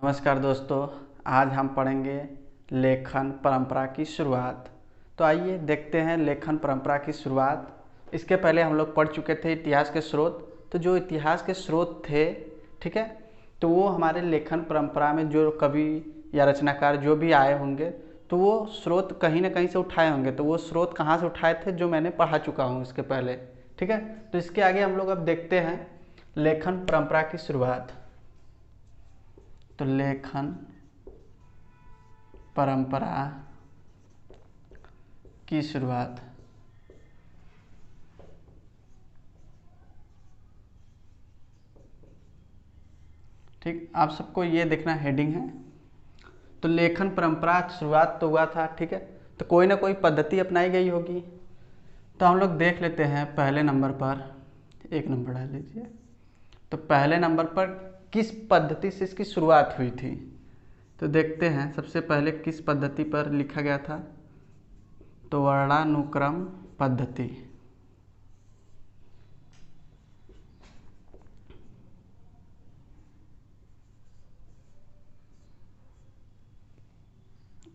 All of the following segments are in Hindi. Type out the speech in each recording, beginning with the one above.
नमस्कार दोस्तों, आज हम पढ़ेंगे लेखन परंपरा की शुरुआत। तो आइए देखते हैं लेखन परंपरा की शुरुआत। इसके पहले हम लोग पढ़ चुके थे इतिहास के स्रोत। तो जो इतिहास के स्रोत थे, ठीक है, तो वो हमारे लेखन परंपरा में जो कवि या रचनाकार जो भी आए होंगे तो वो स्रोत कहीं ना कहीं से उठाए होंगे। तो वो स्रोत कहाँ से उठाए थे जो मैंने पढ़ा चुका हूँ इसके पहले, ठीक है। तो इसके आगे हम लोग अब देखते हैं लेखन परंपरा की शुरुआत। तो लेखन परंपरा की शुरुआत। ठीक, आप सबको ये देखना हेडिंग है। तो लेखन परंपरा शुरुआत तो हुआ था, ठीक है, तो कोई ना कोई पद्धति अपनाई गई होगी। तो हम लोग देख लेते हैं पहले नंबर पर, एक नंबर डाल लीजिए। तो पहले नंबर पर किस पद्धति से इसकी शुरुआत हुई थी, तो देखते हैं सबसे पहले किस पद्धति पर लिखा गया था। तो वर्णानुक्रम पद्धति।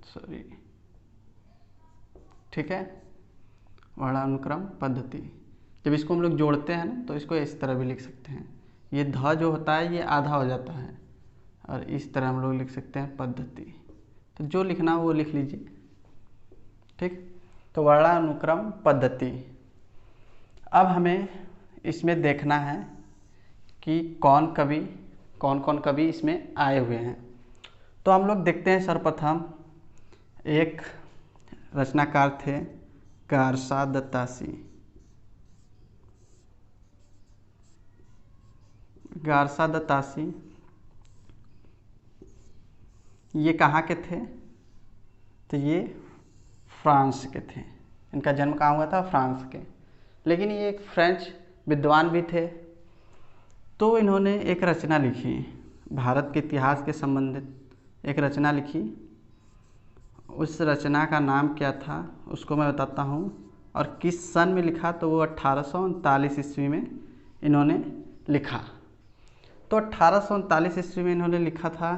सॉरी, ठीक है, वर्णानुक्रम पद्धति। जब इसको हम लोग जोड़ते हैं ना तो इसको इस तरह भी लिख सकते हैं। ये ध जो होता है ये आधा हो जाता है और इस तरह हम लोग लिख सकते हैं पद्धति। तो जो लिखना हो वो लिख लीजिए, ठीक। तो वर्णानुक्रम पद्धति। अब हमें इसमें देखना है कि कौन कौन कवि इसमें आए हुए हैं। तो हम लोग देखते हैं सर्वप्रथम एक रचनाकार थे गारसा दत्तासी। गारसा दत्तासी ये कहाँ के थे, तो ये फ्रांस के थे। इनका जन्म कहाँ हुआ था, फ्रांस के, लेकिन ये एक फ्रेंच विद्वान भी थे। तो इन्होंने एक रचना लिखी, भारत के इतिहास के संबंधित एक रचना लिखी। उस रचना का नाम क्या था उसको मैं बताता हूँ, और किस सन में लिखा, तो वो 1839 ईस्वी में इन्होंने लिखा। तो 1839 ईस्वी में इन्होंने लिखा था।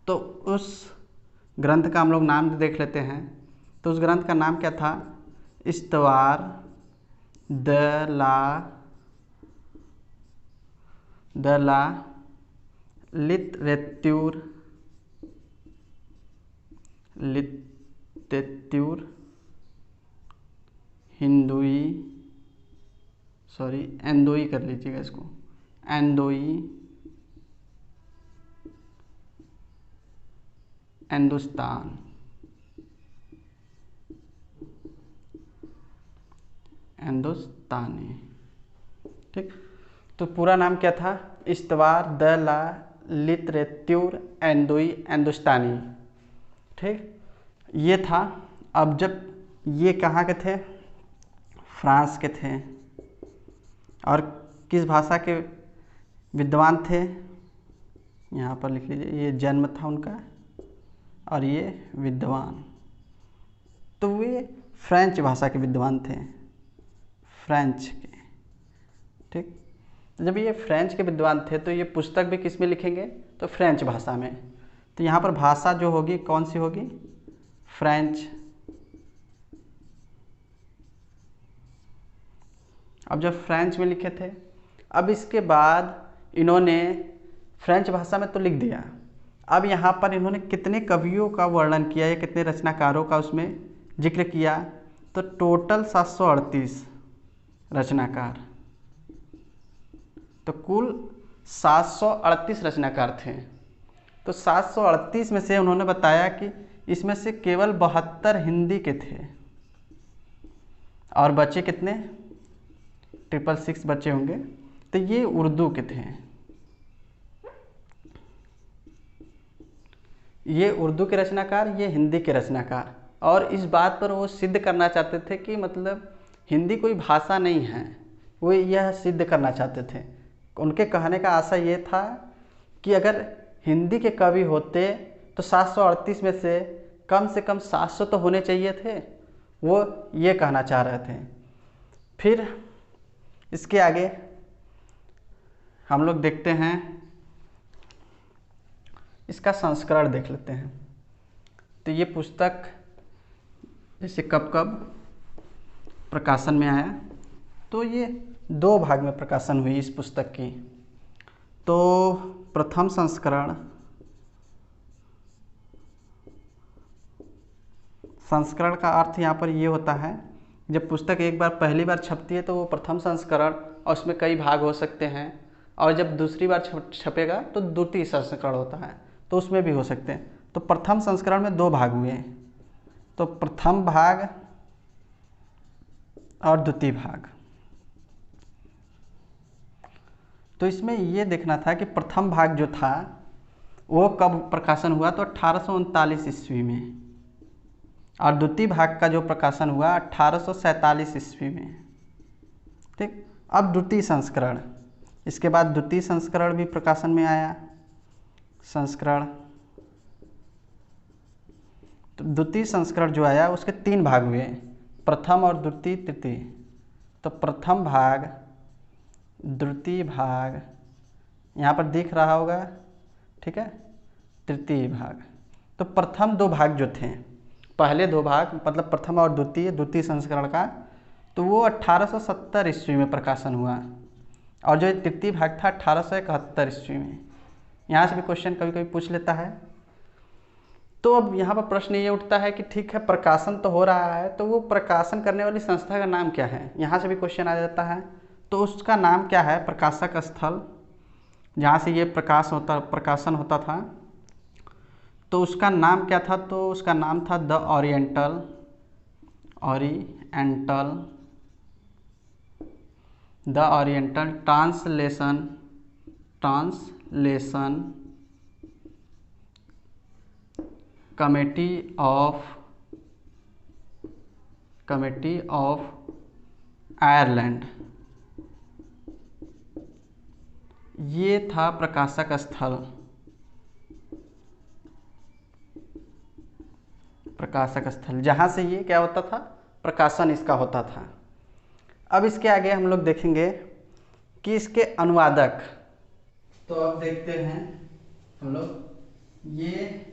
तो उस ग्रंथ का हम लोग नाम देख लेते हैं। तो उस ग्रंथ का नाम क्या था, इस्तवार द ला लिटरेत्यूर हिंदुई, सॉरी एंदोई कर लीजिएगा इसको, एंदोई हिंदुस्तान, हिंदुस्तानी, ठीक। तो पूरा नाम क्या था, इस्तवार द ला लिटरेत्यूर एंदोई हिंदुस्तानी, ठीक, ये था। अब जब ये कहाँ के थे, फ्रांस के थे, और किस भाषा के विद्वान थे, यहाँ पर लिख लीजिए, ये जन्म था उनका और ये विद्वान। तो वे फ्रेंच भाषा के विद्वान थे, फ्रेंच के, ठीक। जब ये फ्रेंच के विद्वान थे तो ये पुस्तक भी किस में लिखेंगे, तो फ्रेंच भाषा में। तो यहाँ पर भाषा जो होगी कौन सी होगी, फ्रेंच। अब जब फ्रेंच में लिखे थे, अब इसके बाद इन्होंने फ्रेंच भाषा में तो लिख दिया। अब यहाँ पर इन्होंने कितने कवियों का वर्णन किया या कितने रचनाकारों का उसमें जिक्र किया, तो टोटल 738 रचनाकार। तो कुल 738 रचनाकार थे। तो 738 में से उन्होंने बताया कि इसमें से केवल 72 हिंदी के थे और बचे कितने, 666 बचे होंगे। तो ये उर्दू के थे, ये उर्दू के रचनाकार, ये हिंदी के रचनाकार। और इस बात पर वो सिद्ध करना चाहते थे कि मतलब हिंदी कोई भाषा नहीं है, वो यह सिद्ध करना चाहते थे। उनके कहने का आशय ये था कि अगर हिंदी के कवि होते तो 738 में से कम 700 तो होने चाहिए थे, वो ये कहना चाह रहे थे। फिर इसके आगे हम लोग देखते हैं इसका संस्करण देख लेते हैं। तो ये पुस्तक जैसे कब कब प्रकाशन में आया, तो ये 2 भाग में प्रकाशन हुई इस पुस्तक की। तो प्रथम संस्करण, संस्करण का अर्थ यहाँ पर ये होता है, जब पुस्तक एक बार पहली बार छपती है तो वो प्रथम संस्करण और उसमें कई भाग हो सकते हैं, और जब दूसरी बार छपेगा तो द्वितीय संस्करण होता है, तो उसमें भी हो सकते हैं। तो प्रथम संस्करण में 2 भाग हुए, तो प्रथम भाग और द्वितीय भाग। तो इसमें ये देखना था कि प्रथम भाग जो था वो कब प्रकाशन हुआ, तो 1839 ईस्वी में, और द्वितीय भाग का जो प्रकाशन हुआ 1847 ईस्वी में। ठीक, अब द्वितीय संस्करण, इसके बाद द्वितीय संस्करण भी प्रकाशन में आया। संस्करण, तो द्वितीय संस्करण जो आया उसके 3 भाग हुए, प्रथम और द्वितीय तृतीय। तो प्रथम भाग, द्वितीय भाग यहाँ पर दिख रहा होगा, ठीक है, तृतीय भाग। तो प्रथम 2 भाग जो थे, पहले 2 भाग मतलब प्रथम और द्वितीय संस्करण का, तो वो 1870 ईस्वी में प्रकाशन हुआ, और जो तृतीय भाग था 1871 ईस्वी में। यहाँ से भी क्वेश्चन कभी कभी पूछ लेता है। तो अब यहाँ पर प्रश्न ये उठता है कि ठीक है, प्रकाशन तो हो रहा है, तो वो प्रकाशन करने वाली संस्था का नाम क्या है, यहाँ से भी क्वेश्चन आ जाता है। तो उसका नाम क्या है, प्रकाशक स्थल, जहाँ से ये प्रकाशन होता था, तो उसका नाम क्या था, तो उसका नाम था the oriental translation committee of Ireland. ये था प्रकाशक स्थल, जहाँ से ये क्या होता था, प्रकाशन इसका होता था। अब इसके आगे हम लोग देखेंगे कि इसके अनुवादक, तो अब देखते हैं हम लोग ये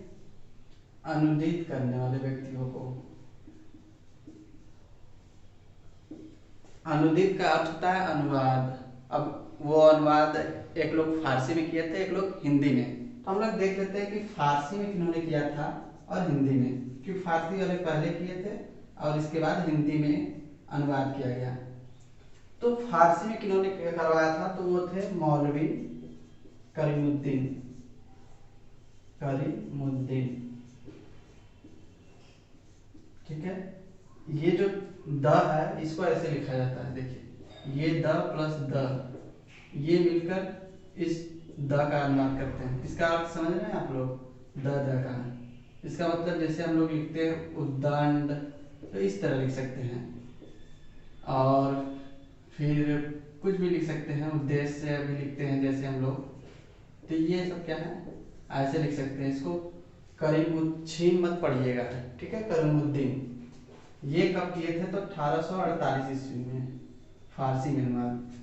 अनुदित करने वाले व्यक्तियों को। अनुदित का अर्थ होता है अनुवाद। अब वो अनुवाद एक लोग फारसी में किए थे, एक लोग हिंदी में। तो हम लोग देख लेते हैं कि फारसी में किन्होंने किया था और हिंदी में, क्योंकि फारसी वाले पहले किए थे और इसके बाद हिंदी में अनुवाद किया गया। तो फारसी में किन्होंने करवाया था, तो वो थे मौलवी करीमुद्दीन। ठीक है, ये जो द है इसको ऐसे लिखा जाता है, देखिए ये द प्लस द, ये मिलकर इस द का अनुवाद करते हैं। इसका अर्थ समझ रहे हैं आप लोग, द का इसका मतलब जैसे हम लोग लिखते हैं उद्दंड, तो इस तरह लिख सकते हैं, और फिर कुछ भी लिख सकते हैं, उद्देश्य भी लिखते हैं जैसे हम लोग। तो ये सब क्या है, ऐसे लिख सकते हैं इसको। करीमुद्दीन मत पढ़िएगा, ठीक है, करीमुद्दीन। ये कब किए थे, तो 1848 ईस्वी में फारसी में अनुवाद।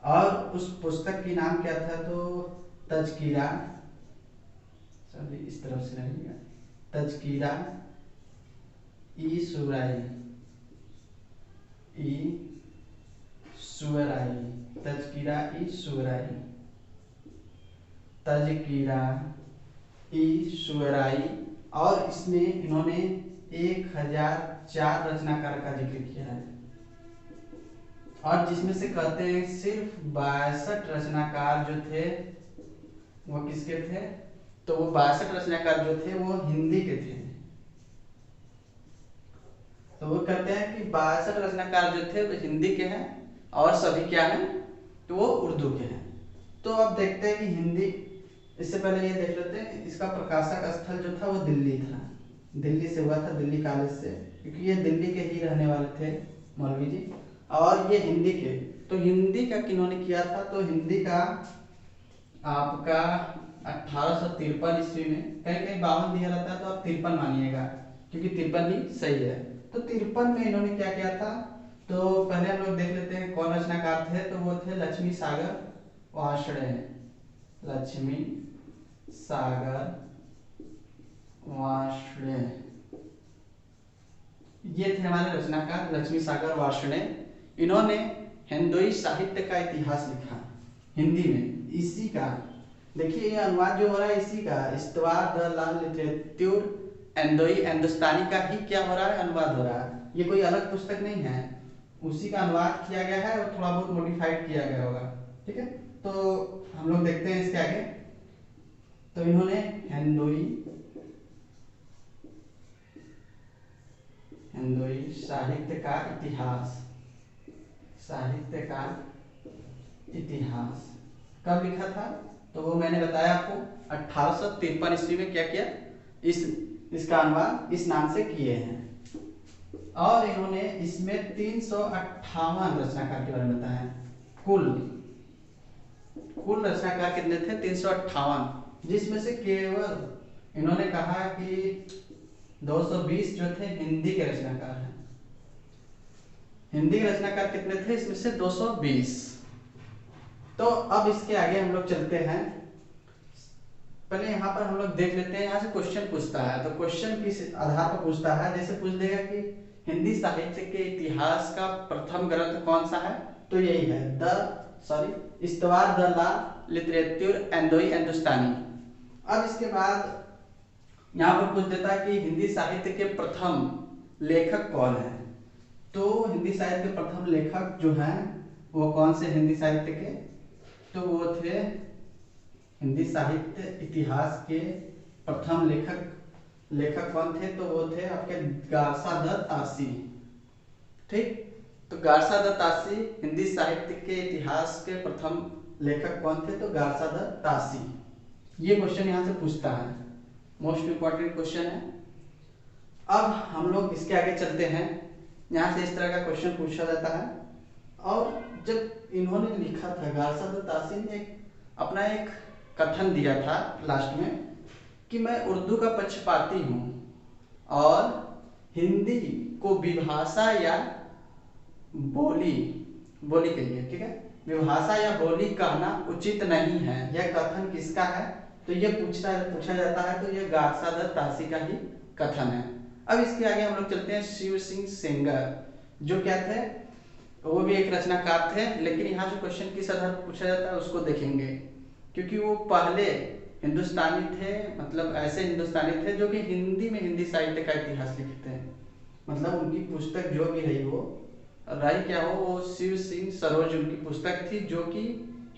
और उस पुस्तक की नाम क्या था, तो तज़किरा, सभी इस तरफ से रहेगा, तज़किरा ई सुराई, तज़किरा ई शुअराई। और इसमें इन्होंने 1004 रचनाकार का जिक्र किया है, और जिसमें से कहते हैं सिर्फ 62 रचनाकार जो थे वो किसके थे, तो वो 62 रचनाकार जो थे वो हिंदी के थे। तो वो कहते हैं कि 62 रचनाकार जो थे वो हिंदी के हैं, और सभी क्या हैं, तो वो उर्दू के हैं। तो अब देखते हैं कि हिंदी, इससे पहले ये देख लेते हैं इसका प्रकाशक स्थल जो था वो दिल्ली था, दिल्ली से हुआ था, दिल्ली कॉलेज से, क्योंकि ये दिल्ली के ही रहने वाले थे मौलवी जी, और ये हिंदी के। तो हिंदी का किन्होंने किया था, तो हिंदी का आपका 1853 ईस्वी में, कहीं कहीं 52 दिया रहता है तो आप 53 मानिएगा, क्योंकि 53 ही सही है। तो 53 में इन्होंने क्या किया था, तो पहले हम लोग देख लेते हैं कौन रचनाकार थे, तो वो थे लक्ष्मी सागर वार्ष्णेय, लक्ष्मी सागर वार्ष्णेय, ये थे हमारे रचनाकार लक्ष्मी सागर वार्ष्णेय। इन्होंने हिंदुई साहित्य का इतिहास लिखा हिंदी में, इसी का देखिए ये अनुवाद जो हो रहा है इसी का, इस्तवार द ला लिटरेच्योर एंदोई हिंदुस्तानी का ही क्या हो रहा है, अनुवाद हो रहा है। ये कोई अलग पुस्तक नहीं है, उसी का अनुवाद किया गया है और थोड़ा बहुत मॉडिफाइड किया गया होगा। ठीक है, तो हम लोग देखते हैं इसके आगे। तो इन्होंने हिंदुई साहित्य का इतिहास, साहित्य का इतिहास कब लिखा था, तो वो मैंने बताया आपको 1853 ईस्वी में क्या किया, इसका अनुवाद इस नाम से किए हैं। और इन्होंने इसमें 358 रचनाकार के बारे में बताया। कुल रचनाकार कितने थे, 358, जिसमें से केवल इन्होंने कहा कि 220 जो थे हिंदी के रचनाकार हैं। हिंदी के रचनाकार कितने थे, इसमें से 220। तो अब इसके आगे हम लोग चलते हैं। पहले यहाँ पर हम लोग देख लेते हैं, यहाँ से क्वेश्चन पूछता है, तो क्वेश्चन किस आधार पर पूछता है, जैसे पूछ देगा कि हिंदी साहित्य के इतिहास का प्रथम ग्रंथ कौन सा है, तो यही है इस्तवार द ला लिटरेच्योर एंदोई हिंदुस्तानी। अब इसके बाद यहाँ पर पूछ देता है कि हिंदी साहित्य के प्रथम लेखक कौन है, तो हिंदी साहित्य के प्रथम लेखक जो हैं वो कौन से हिंदी साहित्य के, तो वो थे हिंदी साहित्य इतिहास के प्रथम लेखक कौन थे, तो वो थे आपके गारसा द तासी। ठीक, तो गारसा द तासी हिंदी साहित्य के इतिहास के प्रथम लेखक कौन थे, तो गारसा द तासी। ये क्वेश्चन यहाँ से पूछता है, मोस्ट इंपॉर्टेंट क्वेश्चन है। अब हम लोग इसके आगे चलते हैं, यहाँ से इस तरह का क्वेश्चन पूछा जाता है। और जब इन्होंने लिखा था, गारसा द तासी ने अपना एक कथन दिया था लास्ट में कि मैं उर्दू का पक्षपाती हूँ और हिंदी को विभाषा या बोली कहिए, ठीक है, विभाषा या बोली कहना उचित नहीं है। यह कथन किसका है, तो ये पूछा जाता है, तो यह गारसा द तासी का ही कथन है। अब इसके आगे हम लोग चलते हैं शिव सिंह सेंगर, जो क्या थे, वो भी एक रचनाकार थे, लेकिन यहाँ जो क्वेश्चन किस आधार पर पूछा जाता है उसको देखेंगे, क्योंकि वो पहले हिंदुस्तानी थे, मतलब ऐसे हिंदुस्तानी थे जो कि हिंदी में हिंदी साहित्य का इतिहास लिखते हैं। मतलब उनकी पुस्तक जो भी रही हो, रही क्या हो, वो शिव सिंह सरोज उनकी पुस्तक थी, जो कि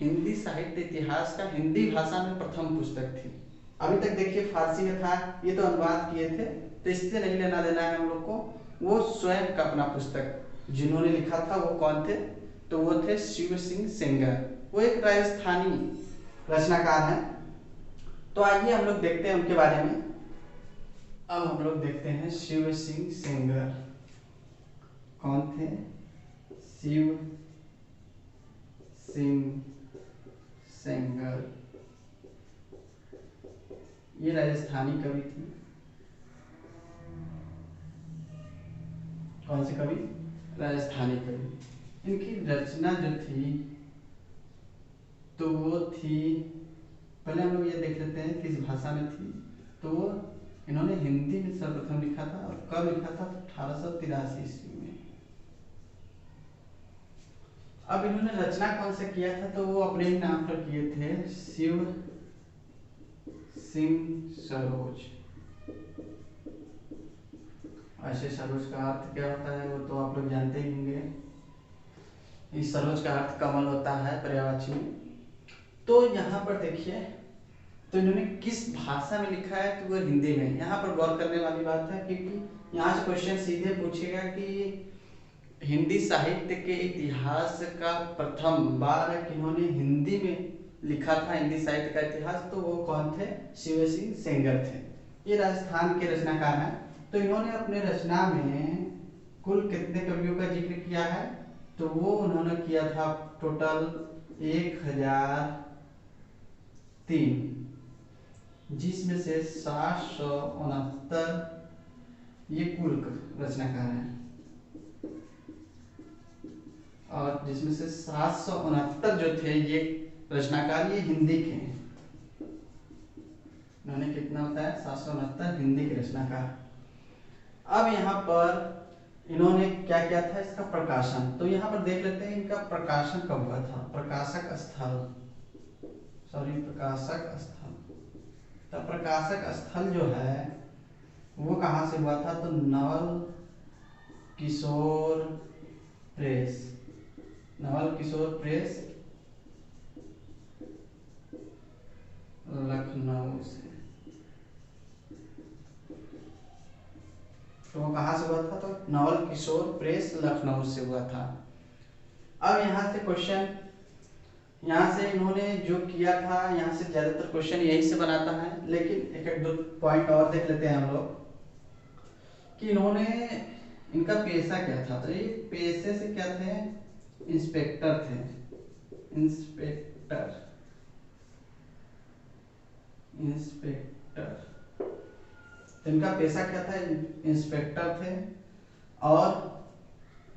हिंदी साहित्य इतिहास का हिंदी भाषा में प्रथम पुस्तक थी। अभी तक देखिए फारसी में था, ये तो अनुवाद किए थे, तो इससे नहीं लेना देना है हम लोग को। वो स्वयं का अपना पुस्तक जिन्होंने लिखा था वो कौन थे, तो वो थे शिव सिंह सेंगर। वो एक राजस्थानी रचनाकार हैं। तो आइए हम लोग देखते हैं उनके बारे में। अब हम लोग देखते हैं शिव सिंह सेंगर कौन थे। शिव सिंह सेंगर ये राजस्थानी कवि थे। कौन से कवि, राजस्थानी कवि। इनकी रचना जो थी तो वो थी, पहले हम लोग ये देख लेते हैं किस भाषा में थी, तो वो इन्होंने हिंदी में सर्वप्रथम लिखा था। और कब लिखा था, 1883 ईस्वी में। अब इन्होंने रचना कौन से किया था, तो वो अपने ही नाम पर किए थे, शिव सिंह सरोज। ऐसे सरोज का अर्थ क्या होता है वो तो आप लोग जानते ही होंगे। इस सरोज का अर्थ कमल होता है पर्यायवाची में। तो यहाँ पर देखिए, तो इन्होंने किस भाषा में लिखा है, तो वो हिंदी में। यहाँ पर गौर करने वाली बात है, क्योंकि यहाँ से क्वेश्चन सीधे पूछेगा कि हिंदी साहित्य के इतिहास का प्रथम बार किन्होंने हिंदी में लिखा था, हिंदी साहित्य का इतिहास, तो वो कौन थे, शिव सिंह सेंगर थे। ये राजस्थान के रचनाकार हैं। तो इन्होंने अपने रचना में कुल कितने कवियों का जिक्र किया है, तो वो उन्होंने किया था टोटल 1003, जिसमें से 769 ये कुल रचनाकार हैं, और जिसमें से 769 जो थे ये रचनाकार ये हिंदी के हैं। इन्होंने कितना बताया 769 हिंदी के रचनाकार। अब यहाँ पर इन्होंने क्या किया था, इसका प्रकाशन। तो यहाँ पर देख लेते हैं इनका प्रकाशन कब हुआ था। प्रकाशक स्थल तो प्रकाशक स्थल जो है वो कहाँ से हुआ था, तो नवल किशोर प्रेस लखनऊ से। तो वो कहाँ से हुआ था, तो नवल किशोर प्रेस लखनऊ से हुआ था। अब यहाँ से क्वेश्चन, यहाँ से इन्होंने जो किया था, यहाँ से ज्यादातर क्वेश्चन यही से बनाता है, लेकिन एक दो पॉइंट और देख लेते हैं हम लोग कि इन्होंने, इनका पेशा क्या था। तो ये पेशे से क्या थे, इंस्पेक्टर थे। तो इनका पेशा क्या था, इंस्पेक्टर थे। और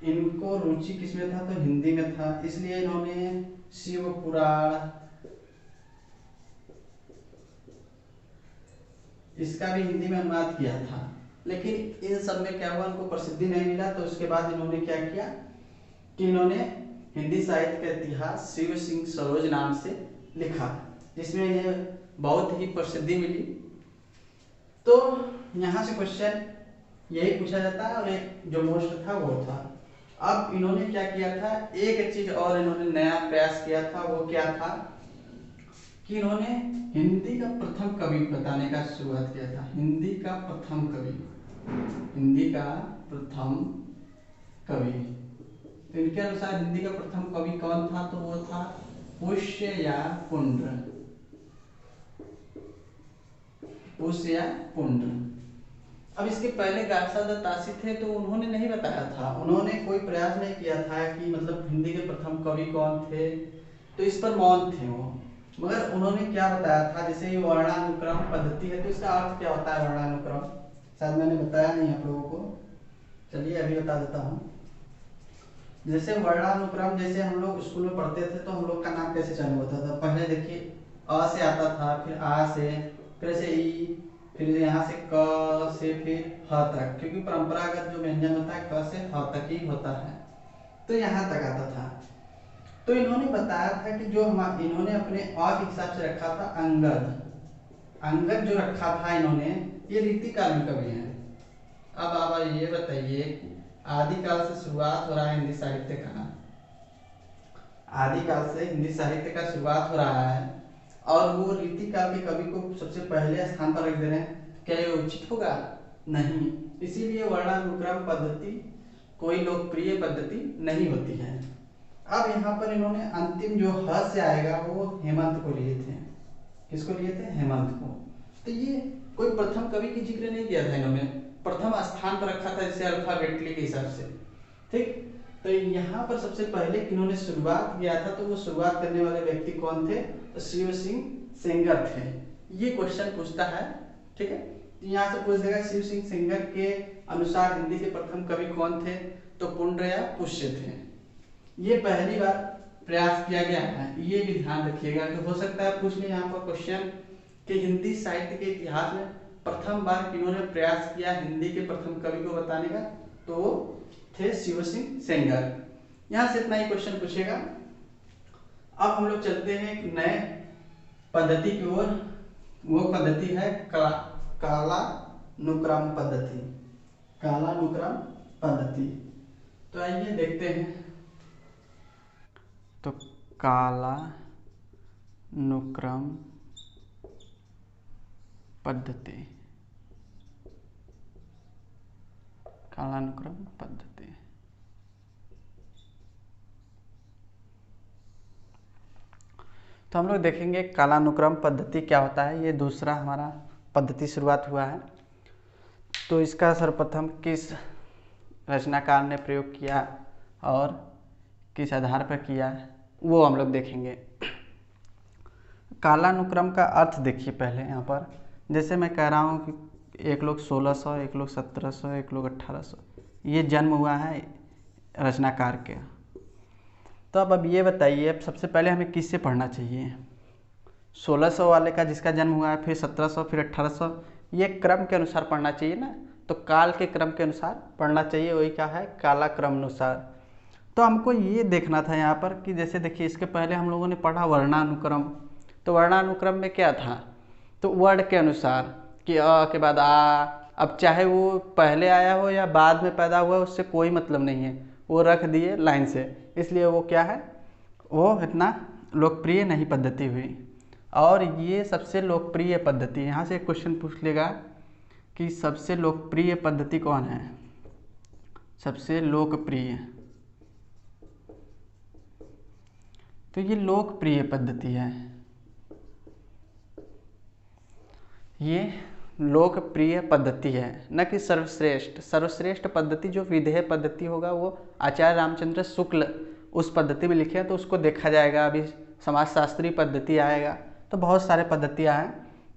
इनको रुचि किसमें था, तो हिंदी में था। इसलिए इन्होंने शिव पुराण, इसका भी हिंदी में अनुवाद किया था। लेकिन इन सब में क्या हुआ, उनको प्रसिद्धि नहीं मिला। तो उसके बाद इन्होंने क्या किया कि इन्होंने हिंदी साहित्य का इतिहास शिव सिंह सरोज नाम से लिखा, जिसमें इन्हें बहुत ही प्रसिद्धि मिली। तो यहाँ से क्वेश्चन यही पूछा जाता है, और एक जो मोस्ट था वो था। अब इन्होंने क्या किया था, एक चीज और इन्होंने नया प्रयास किया था। वो क्या था कि इन्होंने हिंदी का प्रथम कवि बताने का शुरुआत किया था। हिंदी का प्रथम कवि। तो इनके अनुसार हिंदी का प्रथम कवि कौन था, तो वो था पुष्य या पुंड्र। अब इसके पहले गासा दत्तासी थे, तो उन्होंने नहीं बताया था, उन्होंने कोई प्रयास नहीं किया था कि मतलब हिंदी के प्रथम कवि कौन थे। तो इस पर मौन थे वो। मगर उन्होंने क्या बताया था, जैसे ये वर्णानुक्रम पद्धति है, तो इसका अर्थ क्या होता है वर्णानुक्रम, शायद मैंने बताया नहीं आप लोगों को। चलिए अभी बता देता हूँ। जैसे वर्णानुक्रम, जैसे हम लोग स्कूल में पढ़ते थे, तो हम लोग का नाम कैसे चालू होता था। पहले देखिए अ से आता था, फिर आ से, फिर से ई, फिर यहाँ से क से, फिर ह तक, क्योंकि परंपरागत जो व्यंजन होता है क से ह तक ही होता है। तो यहाँ तक आता था। तो इन्होंने बताया था कि जो हम इन्होंने अपने अ के हिसाब से रखा था अंगद जो रखा था इन्होंने, ये रीतिकाल में कवि है। अब आप ये बताइए, आदिकाल से शुरुआत हो रहा है हिंदी साहित्य का, आदिकाल से हिंदी साहित्य का शुरुआत हो रहा है, और वो रीतिकाल के कवि को सबसे पहले स्थान पर रख दे रहे हैं। क्या ये उचित होगा? नहीं। इसीलिए वर्णानुक्रम पद्धति कोई लोकप्रिय पद्धति नहीं होती है। अब यहाँ पर इन्होंने अंतिम जो ह से आएगा वो हेमंत को लिए थे। किसको लिए थे? हेमंत को। तो ये कोई प्रथम कवि की जिक्र नहीं किया था इन्होंने, प्रथम स्थान पर रखा था जैसे अल्फाबेटली के हिसाब से। ठीक, तो यहाँ पर सबसे पहले इन्होंने शुरुआत किया था, तो वो शुरुआत करने वाले व्यक्ति कौन थे? तो शिव सिंह सेंगर थे। ये क्वेश्चन पूछता है, ठीक है। यहाँ से पूछ देगा शिव सिंह सेंगर के अनुसार हिंदी के प्रथम कवि कौन थे? तो पुंड्र या पुष्य थे। ये पहली बार प्रयास किया गया है, ये भी ध्यान रखिएगा। तो हो सकता है पूछ ले यहाँ पर क्वेश्चन कि हिंदी साहित्य के इतिहास में प्रथम बार किन्होंने प्रयास किया हिंदी के प्रथम कवि को बताने का, तो वो थे शिव सिंह सेंगर। यहाँ से इतना ही क्वेश्चन पूछेगा। अब हम लोग चलते हैं एक नए पद्धति की ओर। वो पद्धति है कालानुक्रम पद्धति। तो आइए देखते हैं। तो कालानुक्रम पद्धति, तो हम लोग देखेंगे कालानुक्रम पद्धति क्या होता है। ये दूसरा हमारा पद्धति शुरुआत हुआ है। तो इसका सर्वप्रथम किस रचनाकार ने प्रयोग किया और किस आधार पर किया, वो हम लोग देखेंगे। कालानुक्रम का अर्थ देखिए पहले यहाँ पर। जैसे मैं कह रहा हूँ कि एक लोग 1600, एक लोग 1700, एक लोग 1800, ये जन्म हुआ है रचनाकार के। तो अब ये बताइए, अब सबसे पहले हमें किससे पढ़ना चाहिए? 1600 वाले का जिसका जन्म हुआ है, फिर 1700, फिर 1800, ये क्रम के अनुसार पढ़ना चाहिए ना, तो काल के क्रम के अनुसार पढ़ना चाहिए, वही क्या है, काला क्रम अनुसार। तो हमको ये देखना था यहाँ पर कि जैसे देखिए इसके पहले हम लोगों ने पढ़ा वर्णानुक्रम, तो वर्णानुक्रम में क्या था, तो वर्ण के अनुसार कि अ के बाद आ, अब चाहे वो पहले आया हो या बाद में पैदा हुआ, उससे कोई मतलब नहीं है, वो रख दिए लाइन से, इसलिए वो क्या है, वो इतना लोकप्रिय नहीं पद्धति हुई। और ये सबसे लोकप्रिय पद्धति, यहाँ से एक क्वेश्चन पूछ लेगा कि सबसे लोकप्रिय पद्धति कौन है, सबसे लोकप्रिय, तो ये लोकप्रिय पद्धति है, ये लोकप्रिय पद्धति है, न कि सर्वश्रेष्ठ। सर्वश्रेष्ठ पद्धति जो विधेय पद्धति होगा वो आचार्य रामचंद्र शुक्ल उस पद्धति में लिखे हैं, तो उसको देखा जाएगा। अभी समाजशास्त्री पद्धति आएगा, तो बहुत सारे पद्धतियाँ हैं,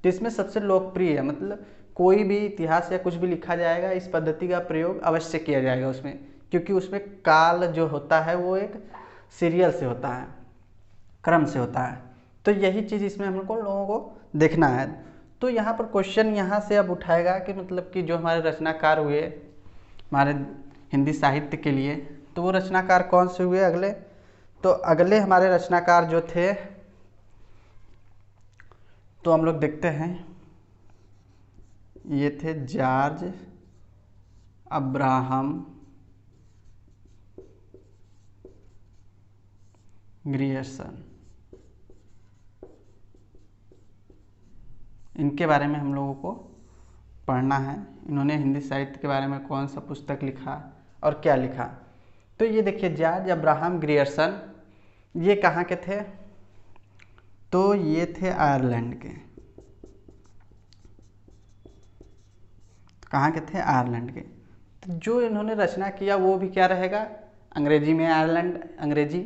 तो इसमें सबसे लोकप्रिय मतलब कोई भी इतिहास या कुछ भी लिखा जाएगा, इस पद्धति का प्रयोग अवश्य किया जाएगा उसमें, क्योंकि उसमें काल जो होता है वो एक सीरियल से होता है, क्रम से होता है। तो यही चीज़ इसमें हमको लोगों को देखना है। तो यहाँ पर क्वेश्चन यहाँ से अब उठाएगा कि मतलब कि जो हमारे रचनाकार हुए हमारे हिंदी साहित्य के लिए, तो वो रचनाकार कौन से हुए अगले, तो अगले हमारे रचनाकार जो थे, तो हम लोग देखते हैं, ये थे जॉर्ज अब्राहम ग्रियर्सन। इनके बारे में हम लोगों को पढ़ना है, इन्होंने हिंदी साहित्य के बारे में कौन सा पुस्तक लिखा और क्या लिखा। तो ये देखिए जॉर्ज अब्राहम ग्रियर्सन, ये कहाँ के थे, तो ये थे आयरलैंड के, कहाँ के थे, आयरलैंड के। तो जो इन्होंने रचना किया वो भी क्या रहेगा, अंग्रेजी में, आयरलैंड अंग्रेजी,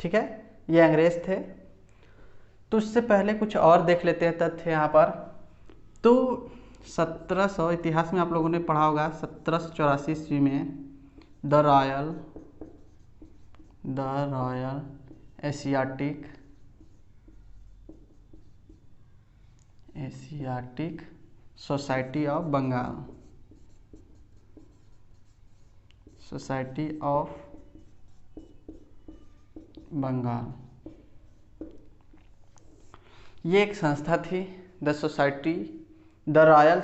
ठीक है, ये अंग्रेज थे। तो उससे पहले कुछ और देख लेते हैं तथ्य यहाँ पर। तो 1700 इतिहास में आप लोगों ने पढ़ा होगा, 1784 ईस्वी में the Royal Asiatic Society of Bengal, Society of Bengal, ये एक संस्था थी, the Royal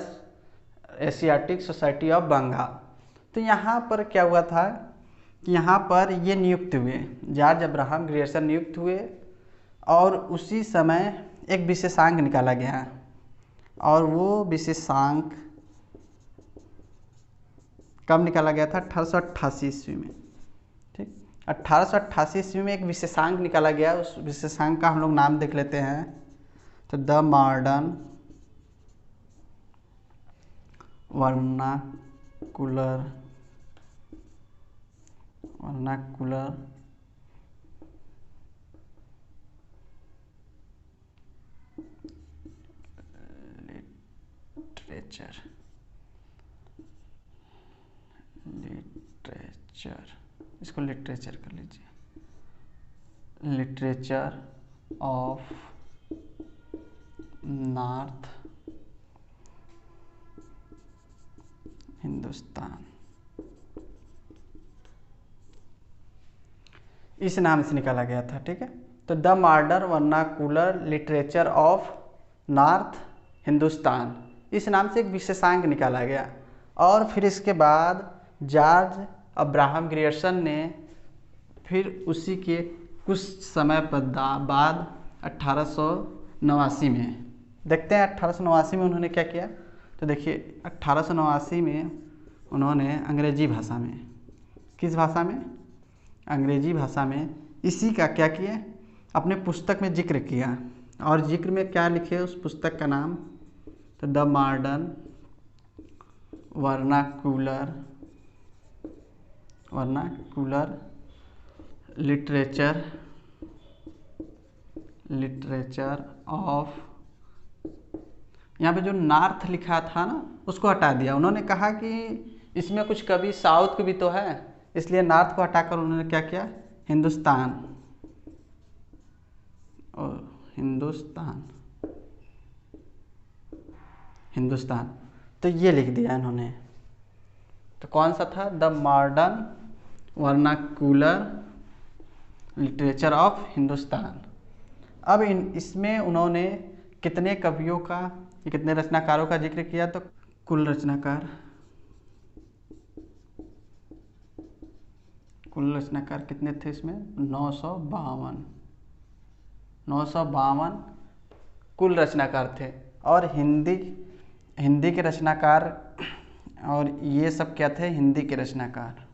Asiatic Society of Bengal. तो यहाँ पर क्या हुआ था कि यहाँ पर ये नियुक्त हुए, जॉर्ज अब्राहम ग्रियर्सन नियुक्त हुए, और उसी समय एक विशेषांक निकाला गया, और वो विशेषांक कब निकाला गया था, 1888 ईस्वी में, ठीक, 1888 ईस्वी में एक विशेषांक निकाला गया। उस विशेषांक का हम लोग नाम देख लेते हैं, तो द मॉडर्न वर्नाकुलर लिटरेचर, इसको लिटरेचर कर लीजिए, लिटरेचर ऑफ नॉर्थ हिंदुस्तान, इस नाम से निकाला गया था, ठीक है। तो the modern vernacular literature of north Hindustan, इस नाम से एक विशेषांक निकाला गया। और फिर इसके बाद जॉर्ज अब्राहम ग्रियर्सन ने फिर उसी के कुछ समय बाद 1889 में, देखते हैं 1889 में उन्होंने क्या किया। तो देखिए 1889 में उन्होंने अंग्रेजी भाषा में, किस भाषा में, अंग्रेजी भाषा में, इसी का क्या किए, अपने पुस्तक में जिक्र किया। और जिक्र में क्या लिखे उस पुस्तक का नाम, तो the modern vernacular literature of, यहाँ पे जो नॉर्थ लिखा था ना उसको हटा दिया। उन्होंने कहा कि इसमें कुछ कवि साउथ के भी तो है, इसलिए नॉर्थ को हटाकर उन्होंने क्या किया, हिंदुस्तान, और हिंदुस्तान, हिंदुस्तान, तो ये लिख दिया इन्होंने। तो कौन सा था? The modern vernacular literature of Hindustan. अब इसमें उन्होंने कितने कवियों का, कितने रचनाकारों का जिक्र किया? तो कुल रचनाकार कितने थे इसमें? 952 कुल रचनाकार थे। और हिंदी के रचनाकार, और ये सब क्या थे? हिंदी के रचनाकार।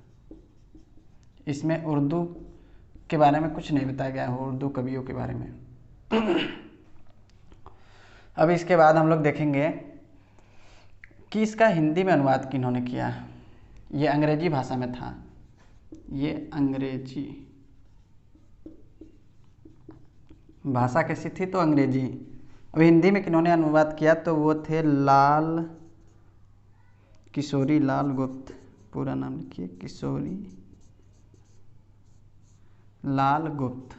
इसमें उर्दू के बारे में कुछ नहीं बताया गया है, उर्दू कवियों के बारे में। अब इसके बाद हम लोग देखेंगे कि इसका हिंदी में अनुवाद किन्होंने किया। ये अंग्रेजी भाषा में था, ये अंग्रेजी भाषा कैसी थी? तो अंग्रेजी। अब हिंदी में किन्होंने अनुवाद किया? तो वो थे लाल किशोरी लाल गुप्त। पूरा नाम लिखिए, किशोरी लाल गुप्त।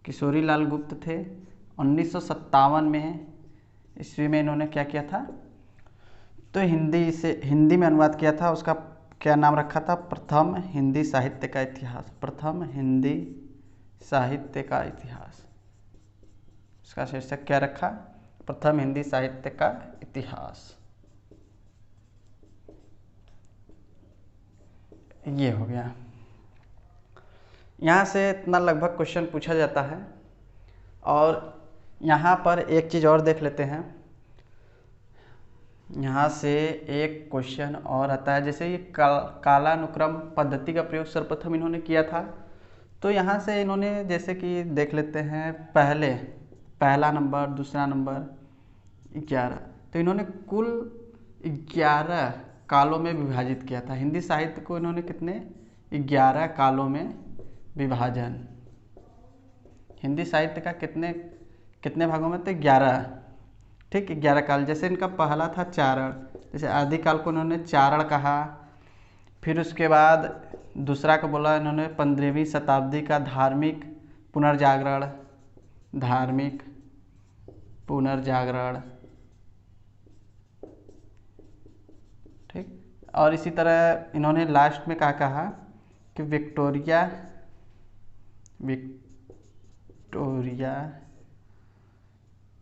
किशोरी लाल गुप्त थे। 1957 में ईस्वी में इन्होंने क्या किया था? तो हिंदी में अनुवाद किया था। उसका क्या नाम रखा था? प्रथम हिंदी साहित्य का इतिहास। प्रथम हिंदी साहित्य का इतिहास। इसका शीर्षक क्या रखा? प्रथम हिंदी साहित्य का इतिहास। ये हो गया। यहाँ से इतना लगभग क्वेश्चन पूछा जाता है। और यहाँ पर एक चीज़ और देख लेते हैं। यहाँ से एक क्वेश्चन और आता है, जैसे ये कालानुक्रम पद्धति का प्रयोग सर्वप्रथम इन्होंने किया था। तो यहाँ से इन्होंने जैसे कि देख लेते हैं, पहला नंबर, दूसरा नंबर 11, तो इन्होंने कुल 11 कालों में विभाजित किया था। हिंदी साहित्य को इन्होंने कितने? 11 कालों में विभाजन। हिंदी साहित्य का कितने भागों में? तो 11। ठीक, 11 काल। जैसे इनका पहला था चारण, जैसे आदिकाल को इन्होंने चारण कहा। फिर उसके बाद दूसरा को बोला इन्होंने 15वीं शताब्दी का धार्मिक पुनर्जागरण। ठीक। और इसी तरह इन्होंने लास्ट में क्या कहा कि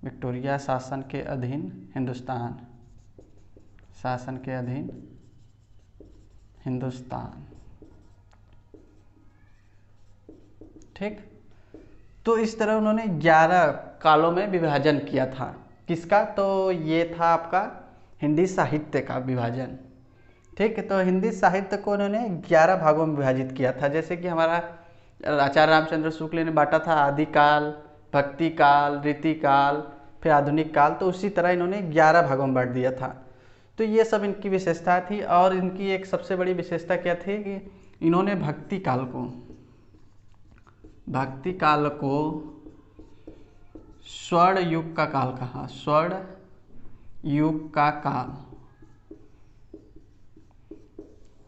विक्टोरिया शासन के अधीन हिंदुस्तान। ठीक। तो इस तरह उन्होंने 11 कालों में विभाजन किया था। किसका? तो ये था आपका हिंदी साहित्य का विभाजन। ठीक है। तो हिंदी साहित्य को उन्होंने 11 भागों में विभाजित किया था। जैसे कि हमारा आचार्य रामचंद्र शुक्ल ने बांटा था आदिकाल, भक्ति काल, रीति काल, फिर आधुनिक काल। तो उसी तरह इन्होंने 11 भागों में बांट दिया था। तो ये सब इनकी विशेषता थी। और इनकी एक सबसे बड़ी विशेषता क्या थी कि इन्होंने भक्ति काल को स्वर्ण युग का काल कहा। स्वर्ण युग का काल।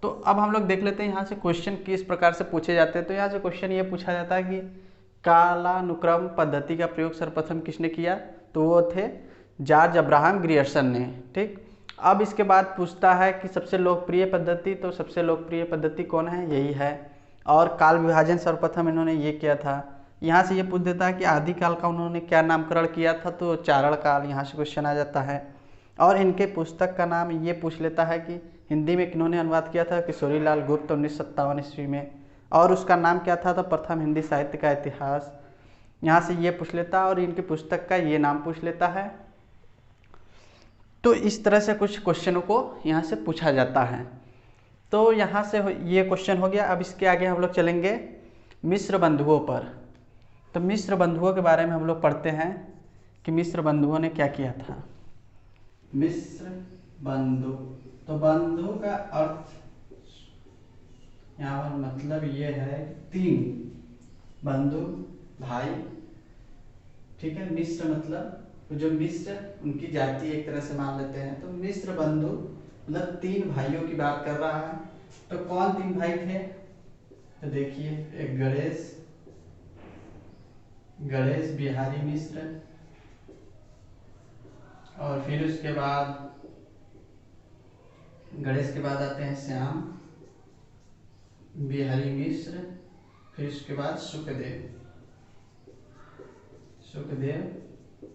तो अब हम लोग देख लेते हैं यहाँ से क्वेश्चन किस प्रकार से पूछे जाते हैं। तो यहाँ से क्वेश्चन ये पूछा जाता है कि कालानुक्रम पद्धति का प्रयोग सर्वप्रथम किसने किया? तो वो थे जॉर्ज अब्राहम ग्रियर्सन ने। ठीक। अब इसके बाद पूछता है कि सबसे लोकप्रिय पद्धति, तो सबसे लोकप्रिय पद्धति कौन है? यही है। और काल विभाजन सर्वप्रथम इन्होंने ये किया था। यहाँ से ये पूछ देता है कि आदिकाल का उन्होंने क्या नामकरण किया था? तो चारण काल। यहाँ से क्वेश्चन आ जाता है। और इनके पुस्तक का नाम ये पूछ लेता है कि हिंदी में किन्होंने अनुवाद किया था? किशोरी लाल गुप्त 1957 ईस्वी में। और उसका नाम क्या था? तो प्रथम हिंदी साहित्य का इतिहास। यहाँ से ये पूछ लेता है और इनकी पुस्तक का ये नाम पूछ लेता है। तो इस तरह से कुछ क्वेश्चनों को यहाँ से पूछा जाता है। तो यहाँ से ये क्वेश्चन हो गया। अब इसके आगे हम लोग चलेंगे मिश्र बंधुओं पर। तो मिश्र बंधुओं के बारे में हम लोग पढ़ते हैं कि मिश्र बंधुओं ने क्या किया था। मिश्र बंधु, तो बंधु का अर्थ यहाँ पर मतलब ये है 3 बंधु भाई। ठीक है। मिश्र मतलब जो मिश्र उनकी जाति एक तरह से मान लेते हैं। तो मिश्र बंधु मतलब 3 भाइयों की बात कर रहा है। तो कौन 3 भाई थे? तो देखिए, एक गणेश, गणेश बिहारी मिश्र, और फिर उसके बाद गणेश के बाद आते हैं श्याम बिहारी मिश्र, फिर उसके बाद सुखदेव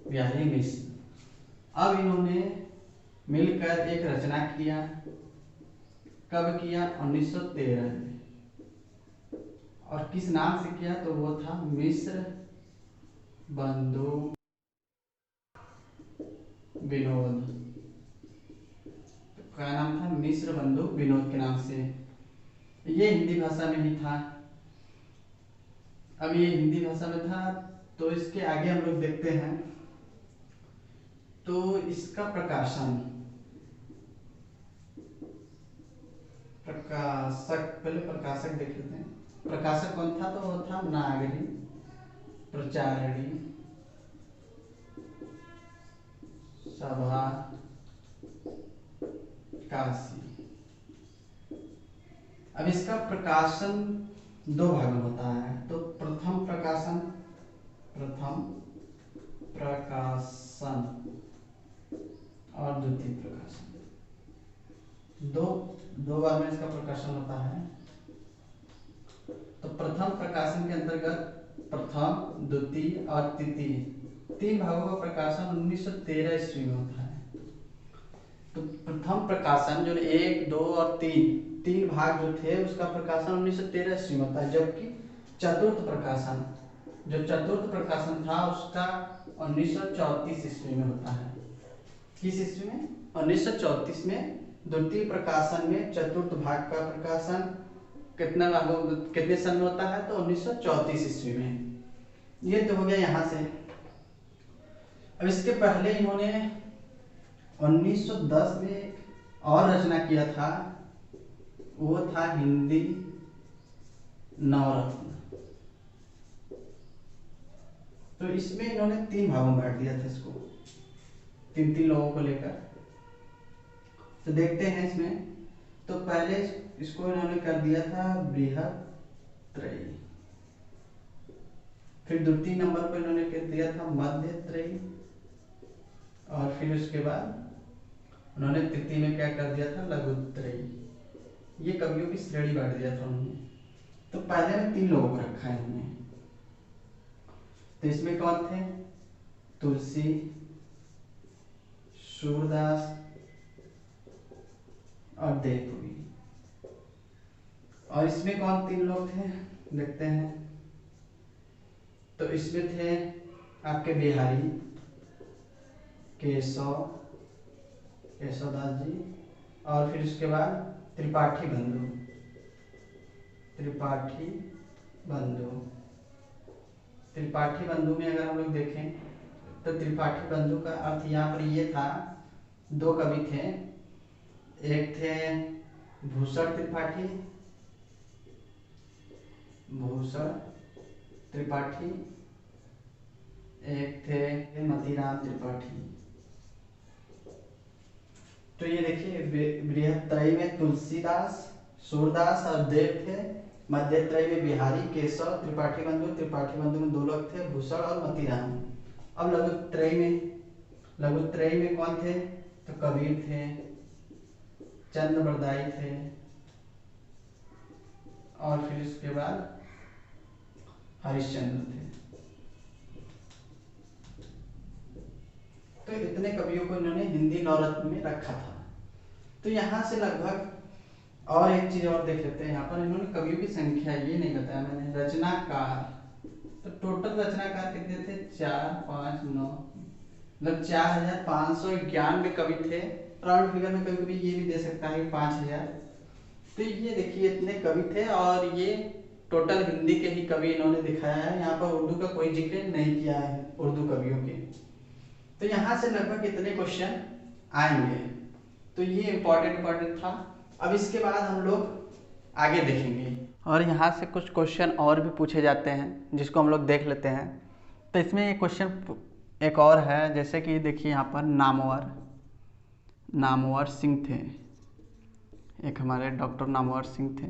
बिहारी मिश्र। अब इन्होंने मिलकर एक रचना किया। कब किया? 1913 में। और किस नाम से किया? तो वो था मिश्र बंधु विनोद। तो क्या नाम था? मिश्र बंधु विनोद के नाम से। ये हिंदी भाषा में ही था। अब ये हिंदी भाषा में था, तो इसके आगे हम लोग देखते हैं। तो इसका प्रकाशन, प्रकाशक, पहले प्रकाशक देख लेते हैं। प्रकाशक कौन था? तो वो था नागरी प्रचारणी सभा काशी। अब इसका प्रकाशन दो भाग में होता है। तो प्रथम प्रकाशन और द्वितीय प्रकाशन, दो बार में इसका प्रकाशन होता है। तो प्रथम प्रकाशन के अंतर्गत प्रथम, द्वितीय और तृतीय तीन भागों का प्रकाशन 1913 ईस्वी में होता है। तो प्रथम प्रकाशन जो 1, 2 और 3 भाग जो थे, उसका प्रकाशन 1913 ईस्वी में होता है। जबकि चतुर्थ प्रकाशन था उसका 1934 ईस्वी में होता है। किस ईस्वी में? 1934 में। द्वितीय प्रकाशन में चतुर्थ भाग का प्रकाशन कितने सन में होता है? तो 1934 ईस्वी में। ये तो हो गया यहाँ से। अब इसके पहले इन्होंने 1910 में एक और रचना किया था, वो था हिंदी नवरत्न। तो इसमें इन्होंने 3 भागों में बांट दिया था इसको, 3 लोगों को लेकर। तो देखते हैं इसमें। तो पहले इसको इन्होंने कर दिया था बृहत्त्रयी, फिर द्वितीय नंबर पर इन्होंने कर दिया था मध्यत्रयी, और फिर उसके बाद उन्होंने तृतीय में क्या कर दिया था? लघुत्रयी। ये कवियों की श्रेणी बांट दिया था उन्होंने। तो पहले में 3 लोगों को रखा है इन्होंने। तो इसमें कौन थे? तुलसी, सूरदास और देवपुरी। और इसमें कौन 3 लोग थे? देखते हैं। तो इसमें थे आपके बिहारी केशवदास जी, और फिर उसके बाद त्रिपाठी बंधु में अगर हम लोग देखें तो त्रिपाठी बंधु का अर्थ यहाँ पर ये था, 2 कवि थे। एक थे भूषण त्रिपाठी, एक थे मतीराम त्रिपाठी। तो ये देखिए, बृहत्त्रयी में तुलसीदास, सूरदास और देव थे। मध्यत्रयी में बिहारी, केशव, त्रिपाठी बंधु में 2 लोग थे, भूषण और मतीराम। अब लघुत्रयी में कौन थे? तो कबीर थे, चंद्रबरदाई थे, और फिर उसके बाद हरिश्चंद्र थे। तो इतने कवियों को इन्होंने हिंदी नवरत्न में रखा था। तो यहाँ से लगभग, और एक चीज और देख लेते हैं। यहाँ पर इन्होंने कवियों की संख्या ये नहीं बताया मैंने। रचनाकार, तो टोटल रचनाकार कितने थे? 4, 5, 9, मतलब 4591 कवि थे। राउंड फिगर में कभी कभी ये भी दे सकता है 5000। तो ये देखिए इतने कवि थे, और ये टोटल हिंदी के ही कवि इन्होंने दिखाया है। यहाँ पर उर्दू का कोई जिक्र नहीं किया है, उर्दू कवियों के। तो यहाँ से लगभग इतने क्वेश्चन आएंगे। तो ये इम्पोर्टेंट था। अब इसके बाद हम लोग आगे देखेंगे, और यहाँ से कुछ क्वेश्चन और भी पूछे जाते हैं, जिसको हम लोग देख लेते हैं। तो इसमें एक क्वेश्चन एक और है, जैसे कि देखिए यहाँ पर नामवर सिंह थे। एक हमारे डॉक्टर नामवर सिंह थे,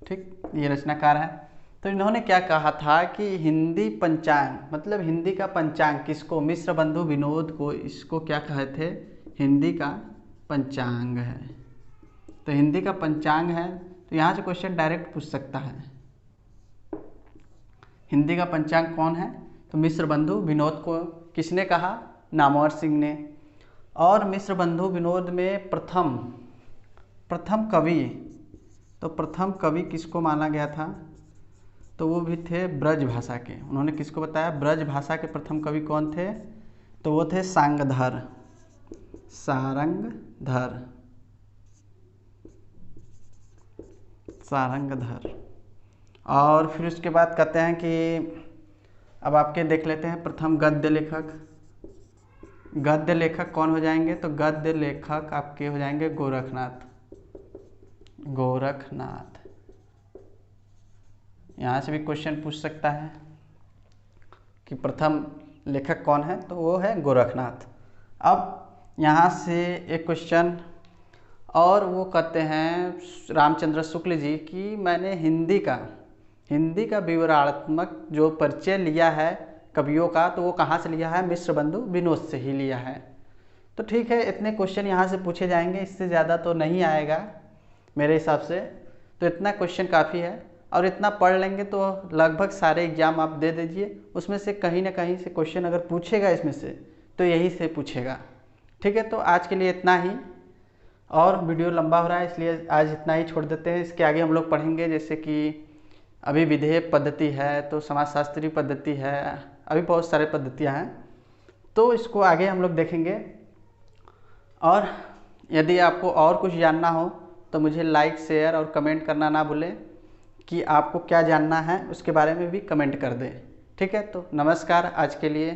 ठीक, ये रचनाकार है। तो इन्होंने क्या कहा था कि हिंदी पंचांग, मतलब हिंदी का पंचांग किसको, मिश्र बंधु विनोद को, इसको क्या कहे थे, हिंदी का पंचांग है। तो हिंदी का पंचांग है, तो यहाँ से क्वेश्चन डायरेक्ट पूछ सकता है, हिंदी का पंचांग कौन है, तो मिश्र बंधु विनोद को किसने कहा, नामवर सिंह ने। और मिश्र बंधु विनोद में प्रथम कवि, तो प्रथम कवि किसको माना गया था, तो वो भी थे ब्रज भाषा के। उन्होंने किसको बताया, ब्रज भाषा के प्रथम कवि कौन थे, तो वो थे सारंगधर। और फिर उसके बाद कहते हैं कि अब आपके देख लेते हैं प्रथम गद्य लेखक। गद्य लेखक कौन हो जाएंगे, तो गद्य लेखक आपके हो जाएंगे गोरखनाथ। यहाँ से भी क्वेश्चन पूछ सकता है कि प्रथम लेखक कौन है, तो वो है गोरखनाथ। अब यहाँ से एक क्वेश्चन और वो कहते हैं रामचंद्र शुक्ल जी कि मैंने हिंदी का विवरणात्मक जो परिचय लिया है कवियों का, तो वो कहाँ से लिया है, मिश्र बंधु विनोद से ही लिया है। तो ठीक है, इतने क्वेश्चन यहाँ से पूछे जाएंगे, इससे ज़्यादा तो नहीं आएगा मेरे हिसाब से। तो इतना क्वेश्चन काफ़ी है, और इतना पढ़ लेंगे तो लगभग सारे एग्जाम आप दे दीजिए, उसमें से कहीं ना कहीं से क्वेश्चन अगर पूछेगा इसमें से, तो यही से पूछेगा। ठीक है, तो आज के लिए इतना ही, और वीडियो लंबा हो रहा है इसलिए आज इतना ही छोड़ देते हैं। इसके आगे हम लोग पढ़ेंगे, जैसे कि अभी विधेय पद्धति है, तो समाजशास्त्री पद्धति है, अभी बहुत सारे पद्धतियाँ हैं, तो इसको आगे हम लोग देखेंगे। और यदि आपको और कुछ जानना हो तो मुझे लाइक, शेयर और कमेंट करना ना भूलें, कि आपको क्या जानना है उसके बारे में भी कमेंट कर दें। ठीक है, तो नमस्कार आज के लिए।